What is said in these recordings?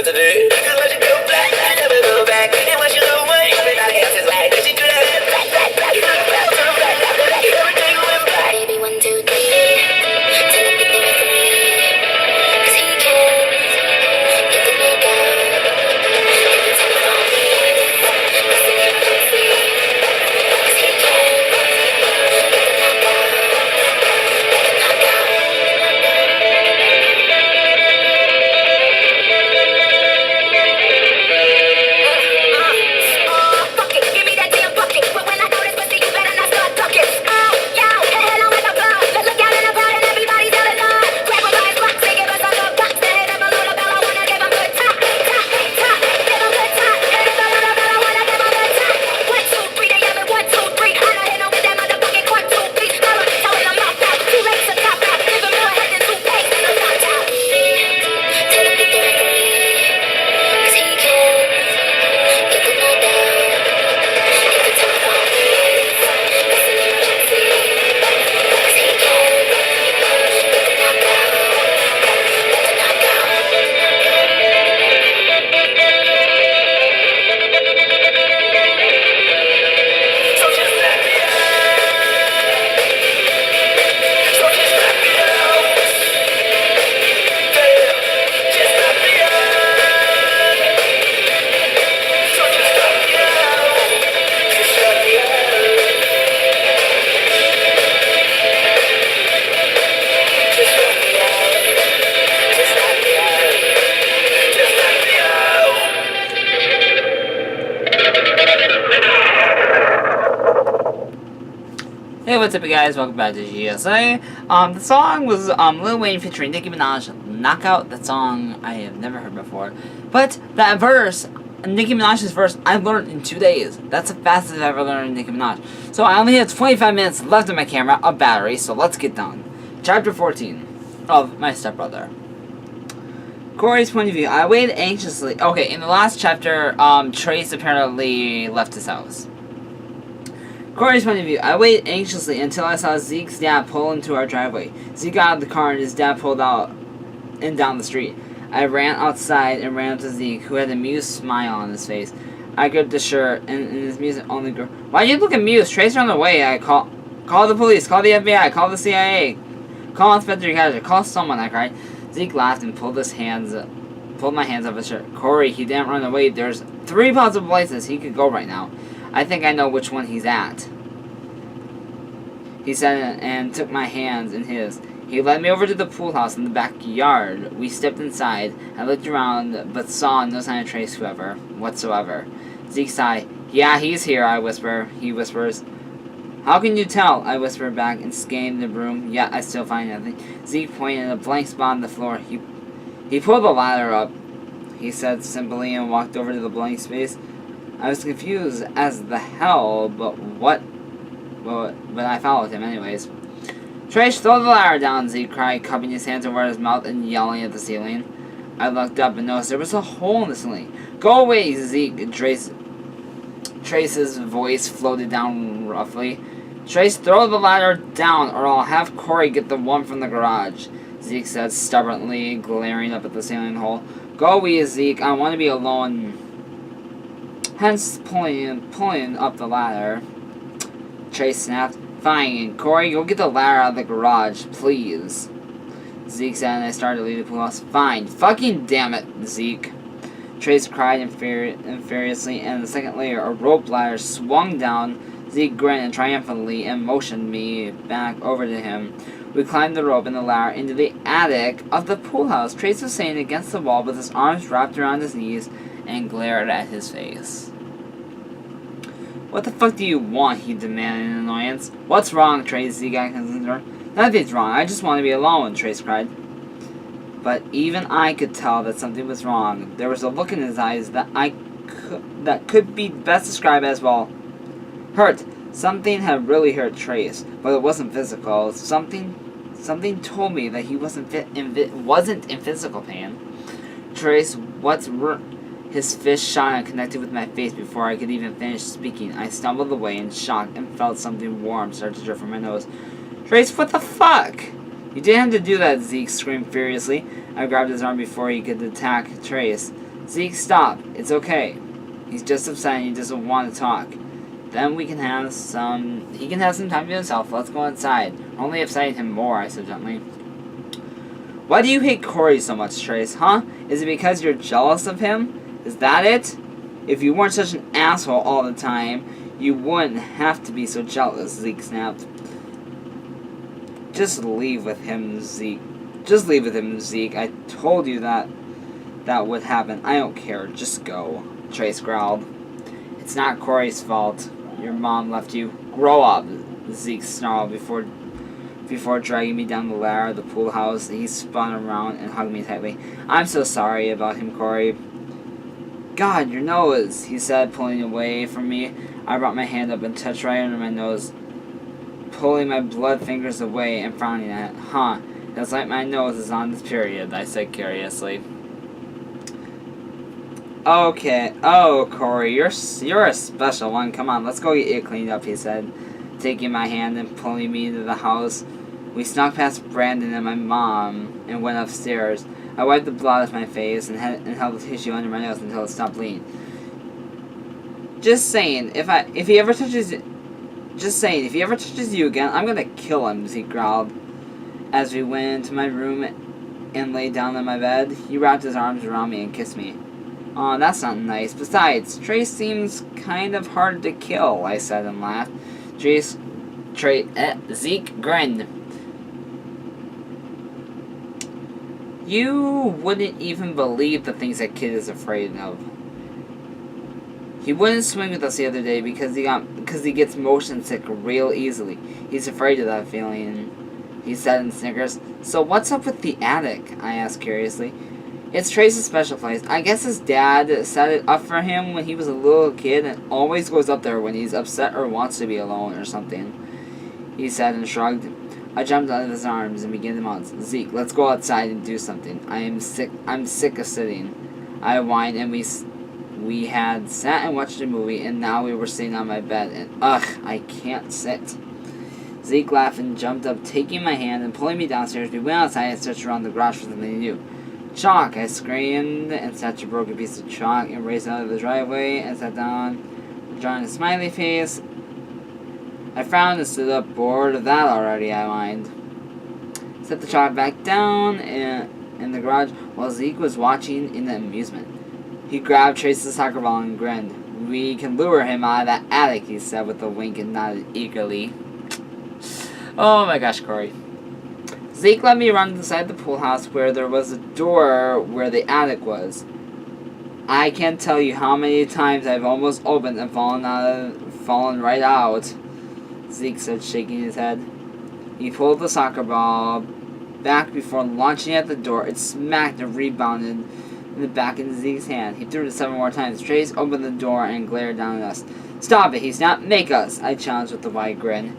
to do. Cause once you go black, I never go back. And once you go away, everybody else is like, cause you do that black, black, black. You look back, turn back, black, black. Everything went black. Baby, 1, 2, 3. Tell him to do it for me. Cause he can. He can make out. Every time he call me. I sing it on free. Cause he can. He can knock out. He can knock out. Hey, what's up, you guys? Welcome back to GSA. The song was Lil Wayne featuring Nicki Minaj, Knockout. That song I have never heard before. But that verse, Nicki Minaj's verse, I learned in 2 days. That's the fastest I've ever learned Nicki Minaj. So I only have 25 minutes left on my camera, a battery, so let's get done. Chapter 14 of My Stepbrother. Corey's point of view. I waited anxiously. Okay, in the last chapter, Trace apparently left his house. Corey's point of view. I waited anxiously until I saw Zeke's dad pull into our driveway. Zeke got out of the car and his dad pulled out and down the street. I ran outside and ran up to Zeke, who had an amused smile on his face. I gripped the shirt and his music only grew. Why you look amused? Trace ran away. I call the police, call the FBI, call the CIA, call Inspector Gadget, call someone, I cried. Zeke laughed and pulled my hands off his shirt. Corey, he didn't run away. There's 3 possible places he could go right now. I think I know which one he's at. He said and took my hands in his. He led me over to the pool house in the backyard. We stepped inside. I looked around, but saw no sign of Trace whatsoever. Zeke sighed. Yeah, he's here, I whisper. He whispers. How can you tell? I whispered back and scanned the room, yet I still find nothing. Zeke pointed at a blank spot on the floor. He pulled the ladder up, he said simply, and walked over to the blank space. I was confused as the hell, but I followed him anyways. Trace, throw the ladder down, Zeke cried, cupping his hands over his mouth and yelling at the ceiling. I looked up and noticed there was a hole in the ceiling. Go away, Zeke, Trace's voice floated down roughly. Trace, throw the ladder down or I'll have Corey get the one from the garage, Zeke said stubbornly, glaring up at the ceiling hole. Go away, Zeke, I want to be alone. Hence pulling up the ladder. Trace snapped. Fine, Corey, go get the ladder out of the garage, please. Zeke said, and I started to leave the pool house. Fine. Fucking damn it, Zeke. Trace cried furiously, and a second later, a rope ladder swung down. Zeke grinned triumphantly and motioned me back over to him. We climbed the rope and the ladder into the attic of the pool house. Trace was sitting against the wall with his arms wrapped around his knees and glared at his face. What the fuck do you want? He demanded in annoyance. What's wrong, Trace? Zeke got concerned. Nothing's wrong. I just want to be alone, Trace cried. But even I could tell that something was wrong. There was a look in his eyes that could be best described as, well, hurt. Something had really hurt Trace, but it wasn't physical. Something told me that he wasn't in physical pain. Trace, his fist shot and connected with my face before I could even finish speaking. I stumbled away in shock and felt something warm start to drip from my nose. Trace, what the fuck? You didn't have to do that, Zeke screamed furiously. I grabbed his arm before he could attack Trace. Zeke, stop. It's okay. He's just upset and he doesn't want to talk. Then he can have some time to himself. Let's go inside. Only upsetting him more, I said gently. Why do you hate Corey so much, Trace, huh? Is it because you're jealous of him? Is that it? If you weren't such an asshole all the time, you wouldn't have to be so jealous, Zeke snapped. Just leave with him, Zeke. Just leave with him, Zeke. I told you that would happen. I don't care. Just go, Trace growled. It's not Corey's fault. Your mom left you. Grow up, Zeke snarled before dragging me down the ladder of the pool house. He spun around and hugged me tightly. I'm so sorry about him, Corey. God, your nose, he said, pulling away from me. I brought my hand up and touched right under my nose, pulling my blood fingers away and frowning at it. Huh, that's like my nose is on this period, I said curiously. Okay, oh, Corey, you're a special one. Come on, let's go get it cleaned up, he said, taking my hand and pulling me into the house. We snuck past Brandon and my mom and went upstairs. I wiped the blood off my face and held the tissue under my nose until it stopped bleeding. Just saying, if he ever touches you again, I'm gonna kill him, Zeke growled. As we went into my room and lay down on my bed, he wrapped his arms around me and kissed me. Aw, that's not nice. Besides, Trace seems kind of hard to kill, I said and laughed. Zeke grinned. You wouldn't even believe the things that kid is afraid of. He wouldn't swing with us the other day because he gets motion sick real easily. He's afraid of that feeling, he said and snickers. So what's up with the attic? I asked curiously. It's Trace's special place. I guess his dad set it up for him when he was a little kid and always goes up there when he's upset or wants to be alone or something, he said and shrugged. I jumped out of his arms and began to mount. Zeke, let's go outside and do something. I'm sick of sitting, I whined, and we had sat and watched a movie, and now we were sitting on my bed, and I can't sit. Zeke laughed and jumped up, taking my hand and pulling me downstairs. We went outside and searched around the garage for something new. Chalk, I screamed and snatched a broken piece of chalk and raced out of the driveway and sat down, drawing a smiley face. I frowned and stood up, bored of that already, I whined. Set the chalk back down in the garage while Zeke was watching in amusement. He grabbed Trace's soccer ball and grinned. We can lure him out of that attic, he said with a wink and nodded eagerly. Oh my gosh, Corey. Zeke let me run inside the pool house where there was a door where the attic was. I can't tell you how many times I've almost opened and fallen right out, Zeke said, shaking his head. He pulled the soccer ball back before launching at the door. It smacked and rebounded in the back of Zeke's hand. He threw it 7 more times. Trace opened the door and glared down at us. Stop it, he's not make us, I challenged with a wide grin.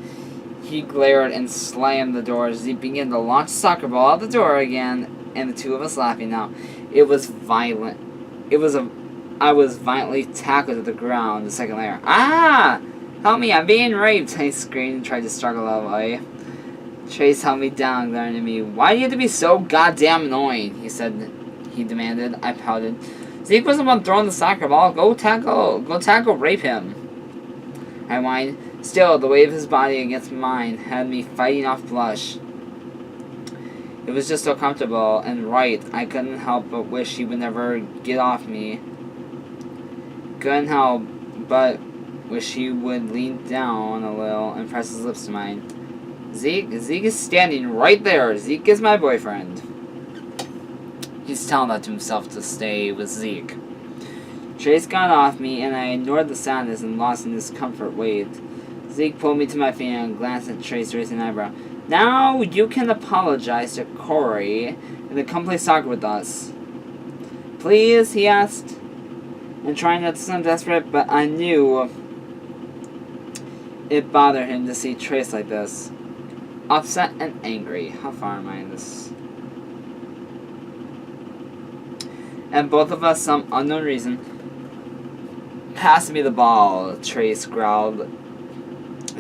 He glared and slammed the door as he began to launch the soccer ball out the door again, and the two of us laughing now. It was violent. I was violently tackled to the ground the second layer. Ah! Help me, I'm being raped, I screamed and tried to struggle away. Trace held me down, glaring at me. Why do you have to be so goddamn annoying? He demanded. I pouted. Zeke wasn't the one throwing the soccer ball. Go tackle, rape him, I whined. Still, the weight of his body against mine had me fighting off blush. It was just so comfortable and right, I couldn't help but wish he would never get off me. Couldn't help but wish he would lean down a little and press his lips to mine. Zeke is standing right there. Zeke is my boyfriend. He's telling that to himself to stay with Zeke. Trace got off me, and I ignored the sadness and lost in his comfort waved. Zeke pulled me to my feet and glanced at Trace, raising an eyebrow. Now you can apologize to Corey and come play soccer with us. Please, he asked, and trying not to sound desperate, but I knew it bothered him to see Trace like this. Upset and angry. How far am I in this? And both of us, some unknown reason, passed me the ball, Trace growled.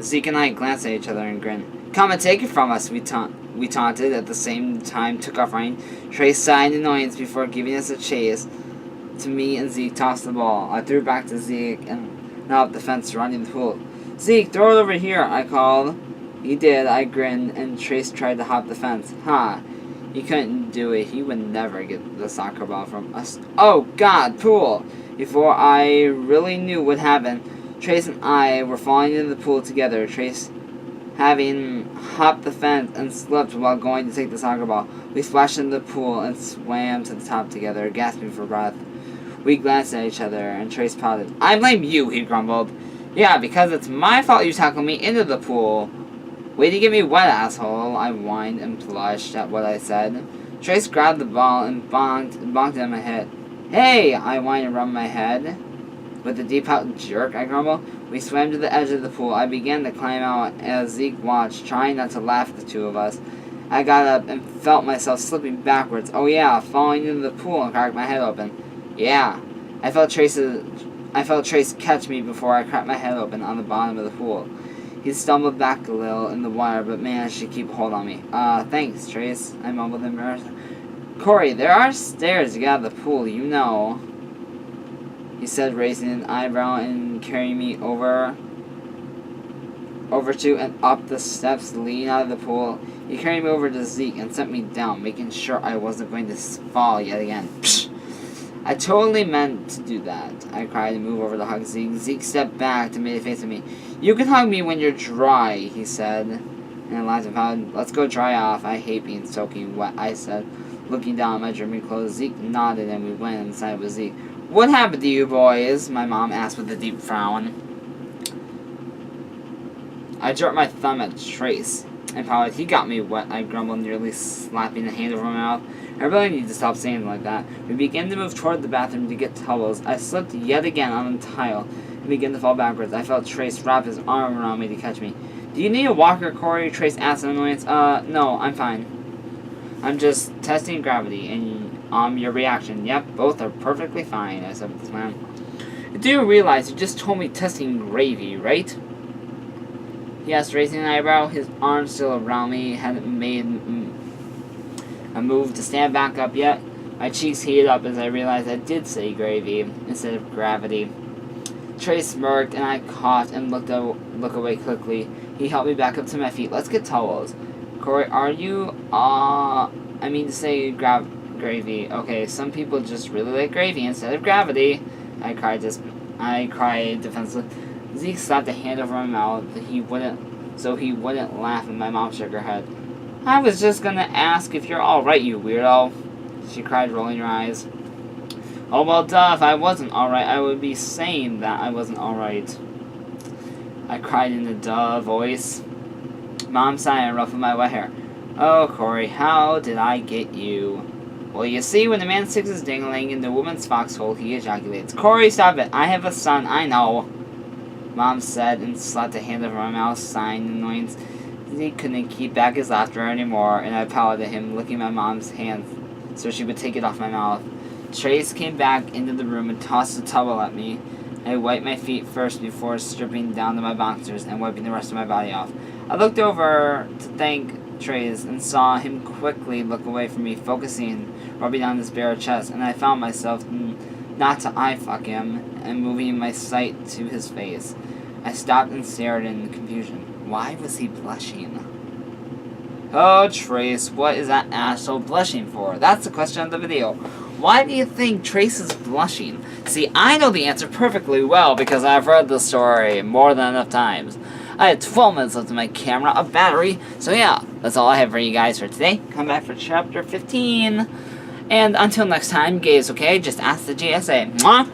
Zeke and I glanced at each other and grinned. Come and take it from us, we taunted, at the same time took off running. Trace sighed in annoyance before giving us a chase. to me and Zeke tossed the ball. I threw it back to Zeke and now up the fence surrounding the pool. Zeke, throw it over here, I called. He did, I grinned, and Trace tried to hop the fence. He couldn't do it. He would never get the soccer ball from us. Oh, God, pool! Before I really knew what happened, Trace and I were falling into the pool together. Trace having hopped the fence and slipped while going to take the soccer ball. We splashed into the pool and swam to the top together, gasping for breath. We glanced at each other, and Trace pouted. I blame you, he grumbled. Yeah, because it's my fault you tackled me into the pool. Way to get me wet, asshole, I whined and blushed at what I said. Trace grabbed the ball and bonked it in my head. Hey, I whined and rubbed my head. With a deep-out jerk, I grumbled. We swam to the edge of the pool. I began to climb out as Zeke watched, trying not to laugh at the two of us. I got up and felt myself slipping backwards. Oh yeah, falling into the pool and cracked my head open. Yeah, I felt Trace catch me before I cracked my head open on the bottom of the pool. He stumbled back a little in the water, but managed to keep hold on me. Thanks, Trace, I mumbled embarrassed. Corey, there are stairs to get out of the pool, you know, he said, raising an eyebrow and carrying me over to and up the steps leading out of the pool. He carried me over to Zeke and set me down, making sure I wasn't going to fall yet again. Psh! I totally meant to do that, I cried and moved over to hug Zeke. Zeke stepped back to make a face at me. You can hug me when you're dry, he said. And I laughed and pouted. Let's go dry off. I hate being soaking wet, I said, looking down at my dripping clothes. Zeke nodded and we went inside with Zeke. What happened to you boys? My mom asked with a deep frown. I jerked my thumb at Trace and pouted. He got me wet, I grumbled, nearly slapping the hand over my mouth. I really need to stop saying like that. We began to move toward the bathroom to get towels. I slipped yet again on the tile and began to fall backwards. I felt Trace wrap his arm around me to catch me. Do you need a walker, Corey? Trace asked in annoyance. No, I'm fine. I'm just testing gravity and, your reaction. Yep, both are perfectly fine, I said with a smile. Do you realize you just told me testing gravy, right? He asked, raising an eyebrow. His arm still around me, hadn't made a move to stand back up yet. My cheeks heated up as I realized I did say gravy instead of gravity. Trace smirked and I coughed and looked away quickly. He helped me back up to my feet. Let's get towels. Corey, are you, I mean to say gravy. Okay, some people just really like gravy instead of gravity. I cried defensively. Zeke slapped a hand over my mouth so he wouldn't laugh, and my mom shook her head. I was just gonna ask if you're alright, you weirdo, she cried, rolling her eyes. Oh, well, duh, if I wasn't alright, I would be saying that I wasn't alright, I cried in a duh voice. Mom sighed and ruffled my wet hair. Oh, Corey, how did I get you? Well, you see, when a man sticks his dingling in the woman's foxhole, he ejaculates. Corey, stop it. I have a son, I know, Mom said and slapped a hand over my mouth, sighing in annoyance. He couldn't keep back his laughter anymore, and I pouted at him, licking my mom's hand so she would take it off my mouth. Trace came back into the room and tossed a towel at me. I wiped my feet first before stripping down to my boxers and wiping the rest of my body off. I looked over to thank Trace and saw him quickly look away from me, focusing, rubbing on his bare chest, and I found myself not to eye-fuck him and moving my sight to his face. I stopped and stared in confusion. Why was he blushing? Oh, Trace, what is that asshole blushing for? That's the question of the video. Why do you think Trace is blushing? See, I know the answer perfectly well because I've read the story more than enough times. I had 12 minutes left on my camera, a battery, so yeah, that's all I have for you guys for today. Come back for chapter 15. And until next time, gays, okay? Just ask the GSA. Mwah!